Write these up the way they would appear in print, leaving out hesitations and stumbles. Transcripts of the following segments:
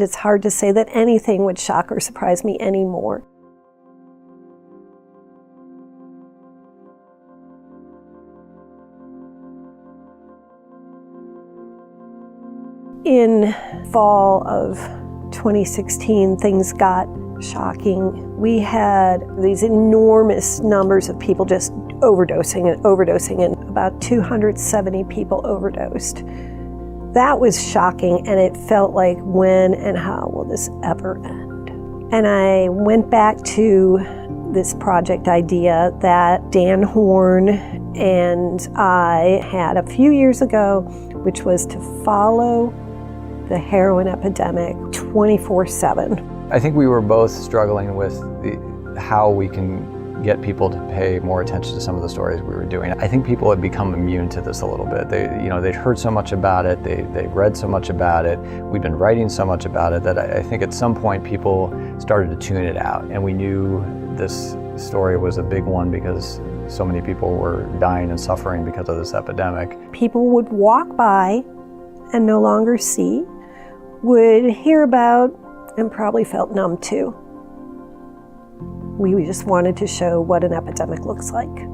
It's hard to say that anything would shock or surprise me anymore. In fall of 2016, things got shocking. We had these enormous numbers of people just overdosing, and about 270 people overdosed. That was shocking, and it felt like, when and how will this ever end? And I went back to this project idea that Dan Horn and I had a few years ago, which was to follow the heroin epidemic 24/7. I think we were both struggling with how we can get people to pay more attention to some of the stories we were doing. I think people had become immune to this a little bit. They'd heard so much about it, they read so much about it, we'd been writing so much about it that I think at some point people started to tune it out. And we knew this story was a big one because so many people were dying and suffering because of this epidemic. People would walk by and no longer see, would hear about, and probably felt numb to. We just wanted to show what an epidemic looks like.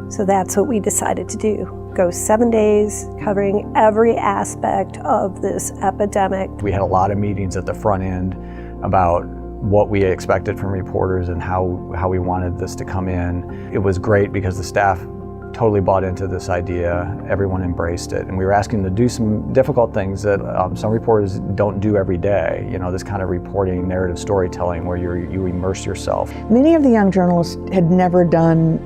So that's what we decided to do. Go 7 days covering every aspect of this epidemic. We had a lot of meetings at the front end about what we expected from reporters and how we wanted this to come in. It was great because the staff totally bought into this idea. Everyone embraced it. And we were asking them to do some difficult things that some reporters don't do every day. This kind of reporting, narrative storytelling where you immerse yourself. Many of the young journalists had never done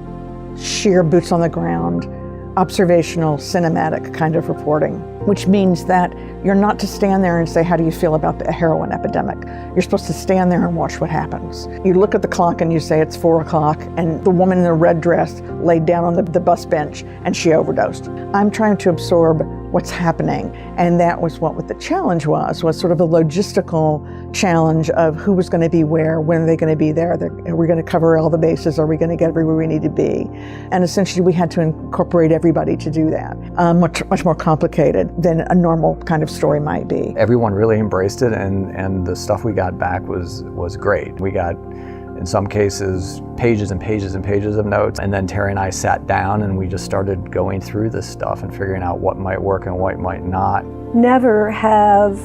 sheer boots on the ground, observational, cinematic kind of reporting, which means that you're not to stand there and say, how do you feel about the heroin epidemic? You're supposed to stand there and watch what happens. You look at the clock and you say it's 4 o'clock and the woman in the red dress laid down on the bus bench and she overdosed. I'm trying to absorb what's happening, and that was what the challenge was sort of a logistical challenge of who was going to be where, when are they going to be there, are we going to cover all the bases, are we going to get everywhere we need to be? And essentially we had to incorporate everybody to do that. Much more complicated than a normal kind of story might be. Everyone really embraced it, and the stuff we got back was great. We got, in some cases, pages and pages and pages of notes, and then Terry and I sat down and we just started going through this stuff and figuring out what might work and what might not. Never have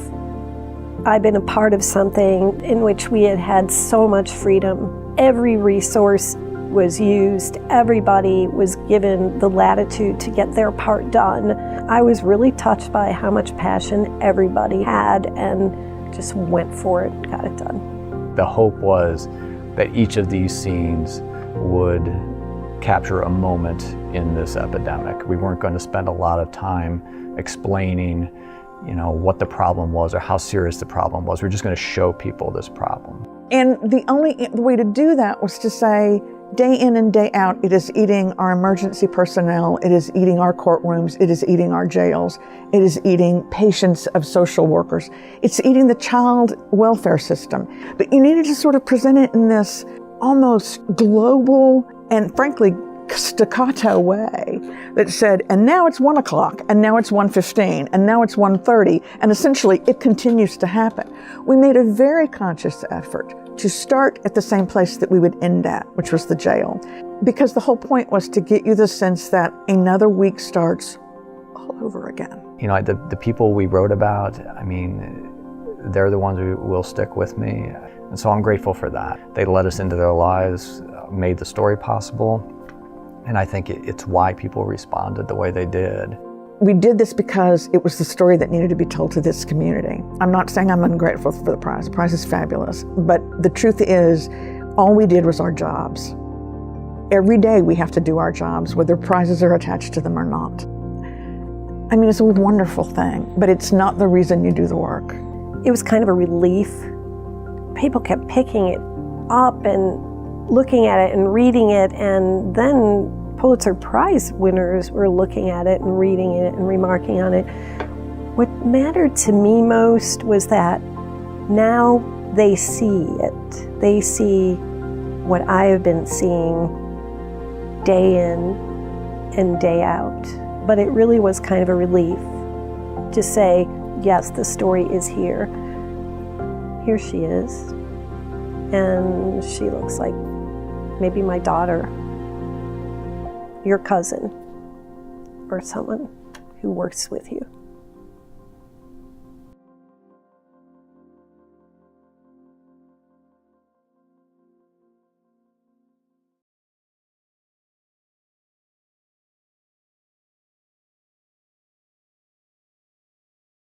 I been a part of something in which we had so much freedom. Every resource was used, everybody was given the latitude to get their part done. I was really touched by how much passion everybody had and just went for it, got it done. The hope was that each of these scenes would capture a moment in this epidemic. We weren't going to spend a lot of time explaining, what the problem was or how serious the problem was. We're just going to show people this problem. And the only way to do that was to say, day in and day out, it is eating our emergency personnel, it is eating our courtrooms, it is eating our jails, it is eating patients of social workers, it's eating the child welfare system. But you needed to sort of present it in this almost global and frankly staccato way that said, and now it's 1 o'clock, and now it's 1:15, and now it's 1:30, and essentially it continues to happen. We made a very conscious effort to start at the same place that we would end at, which was the jail. Because the whole point was to get you the sense that another week starts all over again. The people we wrote about, they're the ones who will stick with me. And so I'm grateful for that. They let us into their lives, made the story possible. And I think it's why people responded the way they did. We did this because it was the story that needed to be told to this community. I'm not saying I'm ungrateful for the prize. The prize is fabulous. But the truth is, all we did was our jobs. Every day we have to do our jobs, whether prizes are attached to them or not. It's a wonderful thing, but it's not the reason you do the work. It was kind of a relief. People kept picking it up and looking at it and reading it, and then Pulitzer Prize winners were looking at it and reading it and remarking on it. What mattered to me most was that now they see it. They see what I have been seeing day in and day out. But it really was kind of a relief to say, yes, the story is here. here she is, and she looks like maybe my daughter, your cousin, or someone who works with you.